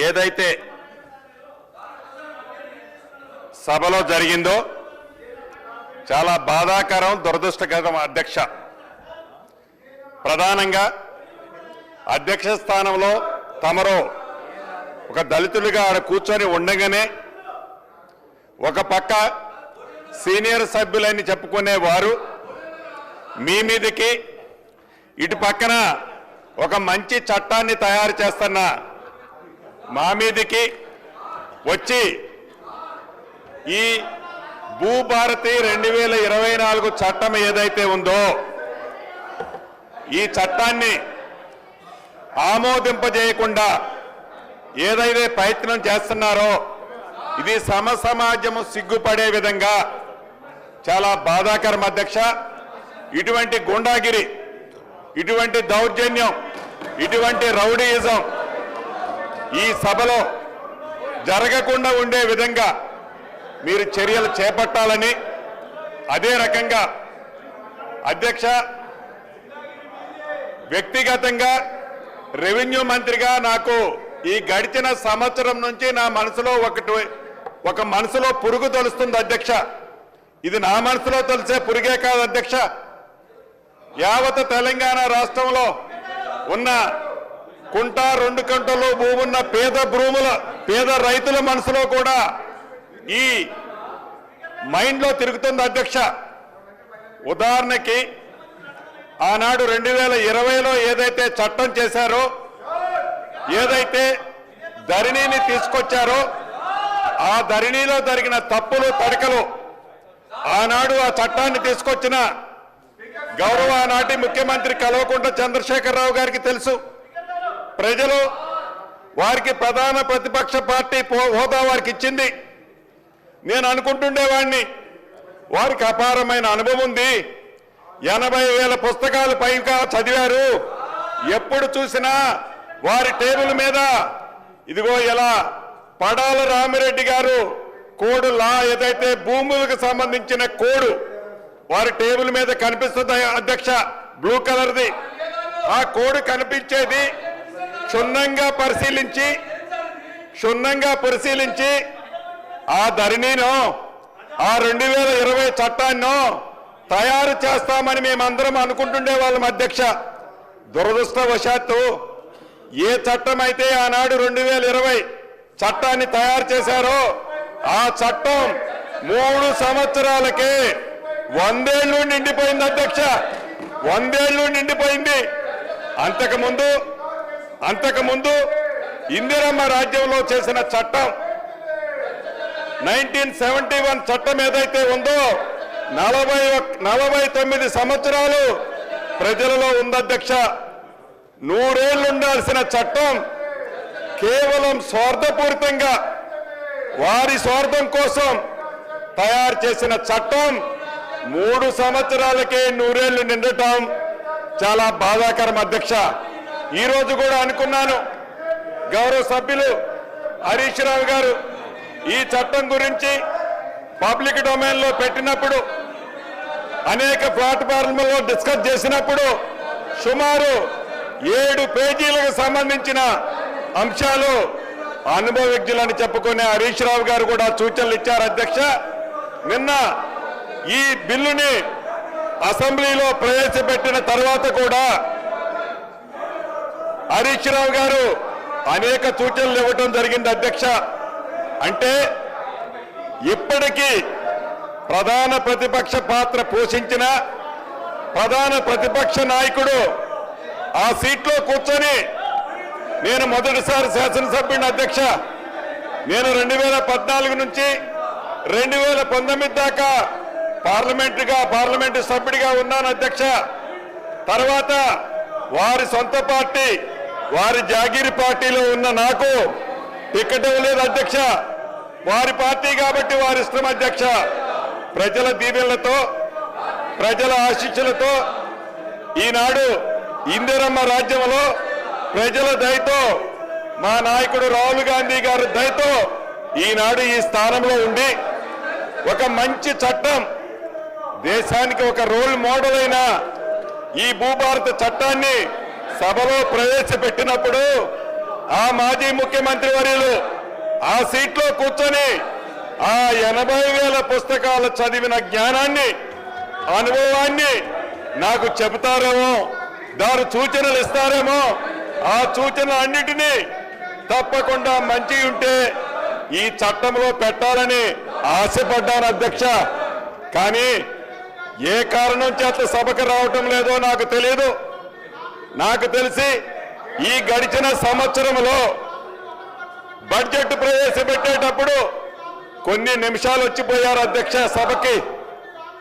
ఏదైతే సభలో జరిగిందో చాలా బాధాకరం, దురదృష్టకరం. అధ్యక్ష, ప్రధానంగా అధ్యక్ష స్థానంలో తమరు ఒక దళితులుగా ఆడ కూర్చొని ఉండగానే ఒక పక్క సీనియర్ సభ్యులని చెప్పుకునే వారు మీ మీదకి, ఇటు పక్కన ఒక మంచి చట్టాన్ని తయారు చేస్తున్న మా మీదకి వచ్చి ఈ భూభారతి 2024 చట్టం ఏదైతే ఉందో ఈ చట్టాన్ని ఆమోదింపజేయకుండా ఏదైతే ప్రయత్నం చేస్తున్నారో ఇది సమాజము సిగ్గుపడే విధంగా చాలా బాధాకరం. అధ్యక్ష, ఇటువంటి గుండాగిరి, ఇటువంటి దౌర్జన్యం, ఇటువంటి రౌడీయిజం ఈ సభలో జరగకుండా ఉండే విధంగా మీరు చర్యలు చేపట్టాలని, అదే రకంగా అధ్యక్ష వ్యక్తిగతంగా రెవెన్యూ మంత్రిగా నాకు ఈ గడిచిన సంవత్సరం నుంచి నా మనసులో ఒక మనసులో పురుగు తొలుస్తుంది. అధ్యక్ష, ఇది నా మనసులో తొలిసే పురుగే కాదు అధ్యక్ష, యావత్ తెలంగాణ రాష్ట్రంలో ఉన్న కుంట 2 కుంటలు భూమున్న పేద రైతుల మనసులో కూడా ఈ మైండ్లో తిరుగుతుంది. అధ్యక్ష, ఉదాహరణకి ఆనాడు 2020లో ఏదైతే చట్టం చేశారో, ఏదైతే ధరణిని తీసుకొచ్చారో ఆ ధరణిలో జరిగిన తప్పులు తడకలు ఆనాడు ఆ చట్టాన్ని తీసుకొచ్చిన గౌరవ ఆనాటి ముఖ్యమంత్రి కల్వకుంట్ల చంద్రశేఖరరావు గారికి తెలుసు. ప్రజలు వారికి ప్రధాన ప్రతిపక్ష పార్టీ హోదా వారికి ఇచ్చింది. నేను అనుకుంటుండేవాడిని వారికి అపారమైన అనుభవం ఉంది, 80,000 పుస్తకాలు పైగా చదివారు, ఎప్పుడు చూసినా వారి టేబుల్ మీద ఇదిగో ఇలా పడాల రామిరెడ్డి గారు కోడ్ లా ఏదైతే భూములకు సంబంధించిన కోడ్ వారి టేబుల్ మీద కనిపిస్తుంది అధ్యక్ష, బ్లూ కలర్ది. ఆ కోడ్ కనిపించేది క్షుణ్ణంగా పరిశీలించి ఆ ధరణిను, ఆ 2020 చట్టాన్ని తయారు చేస్తామని మేమందరం అనుకుంటుండే వాళ్ళం. అధ్యక్ష, దురదృష్టవశాత్తు ఏ చట్టం అయితే ఆనాడు 2020 చట్టాన్ని తయారు చేశారో ఆ చట్టం 3 సంవత్సరాలకే 100 ఏళ్ళు నిండిపోయింది. అధ్యక్ష, 100 ఏళ్ళు నిండిపోయింది. అంతకుముందు ఇందిరమ్మ రాజ్యంలో చేసిన చట్టం 1971 చట్టం ఏదైతే ఉందో 49 సంవత్సరాలు ప్రజలలో ఉంది. అధ్యక్ష, 100 ఏళ్ళు ఉండాల్సిన చట్టం కేవలం స్వార్థపూరితంగా వారి స్వార్థం కోసం తయారు చేసిన చట్టం 3 సంవత్సరాలకే 100 ఏళ్ళు నిండటం చాలా బాధాకరం. అధ్యక్ష, ఈరోజు కూడా అనుకున్నాను, గౌరవ సభ్యులు హరీష్ రావు గారు ఈ చట్టం గురించి పబ్లిక్ డొమైన్ లో పెట్టినప్పుడు, అనేక ప్లాట్ఫామ్లలో డిస్కస్ చేసినప్పుడు సుమారు 7 పేజీలకు సంబంధించిన అంశాలు అనుభవజ్ఞులని చెప్పుకునే హరీష్ రావు గారు కూడా సూచనలు ఇచ్చారు. అధ్యక్ష, నిన్న ఈ బిల్లుని అసెంబ్లీలో ప్రవేశపెట్టిన తర్వాత కూడా హరీష్ రావు గారు అనేక సూచనలు ఇవ్వటం జరిగింది. అధ్యక్ష, అంటే ఇప్పటికీ ప్రధాన ప్రతిపక్ష పాత్ర పోషించిన ప్రధాన ప్రతిపక్ష నాయకుడు ఆ సీట్లో కూర్చొని, నేను మొదటిసారి శాసనసభ్యుని అధ్యక్ష, నేను 2014 నుంచి 2019 దాకా పార్లమెంటు సభ్యుడిగా ఉన్నాను. అధ్యక్ష, తర్వాత వారి సొంత పార్టీ, వారి జాగీరి పార్టీలో ఉన్న నాకు టికెట్ ఇవ్వలేదు. అధ్యక్ష, వారి పార్టీ కాబట్టి వారి ఇష్టం. అధ్యక్ష, ప్రజల దీవెనలతో, ప్రజల ఆశీస్సులతో ఈనాడు ఇందిరమ్మ రాజ్యంలో ప్రజల దయతో, మా నాయకుడు రాహుల్ గాంధీ గారి దయతో ఈనాడు ఈ స్థానంలో ఉండి ఒక మంచి చట్టం, దేశానికి ఒక రోల్ మోడల్ అయిన ఈ భూభారత చట్టాన్ని సభలో ప్రవేశపెట్టినప్పుడు ఆ మాజీ ముఖ్యమంత్రి వర్యులు ఆ సీట్లో కూర్చొని ఆ 80,000 పుస్తకాలు చదివిన జ్ఞానాన్ని అనుభవాన్ని నాకు చెబుతారేమో, దాని సూచనలు ఇస్తారేమో. ఆ సూచనలు అన్నిటినీ తప్పకుండా మంచి ఉంటే ఈ చట్టంలో పెట్టాలని ఆశపడ్డాను అధ్యక్ష. కానీ ఏ కారణం చేత సభకు రావటం లేదో నాకు తెలియదు. నాకు తెలిసి ఈ గడిచిన సంవత్సరంలో బడ్జెట్ ప్రవేశపెట్టేటప్పుడు కొన్ని నిమిషాలు వచ్చిపోయారు అధ్యక్ష సభకి.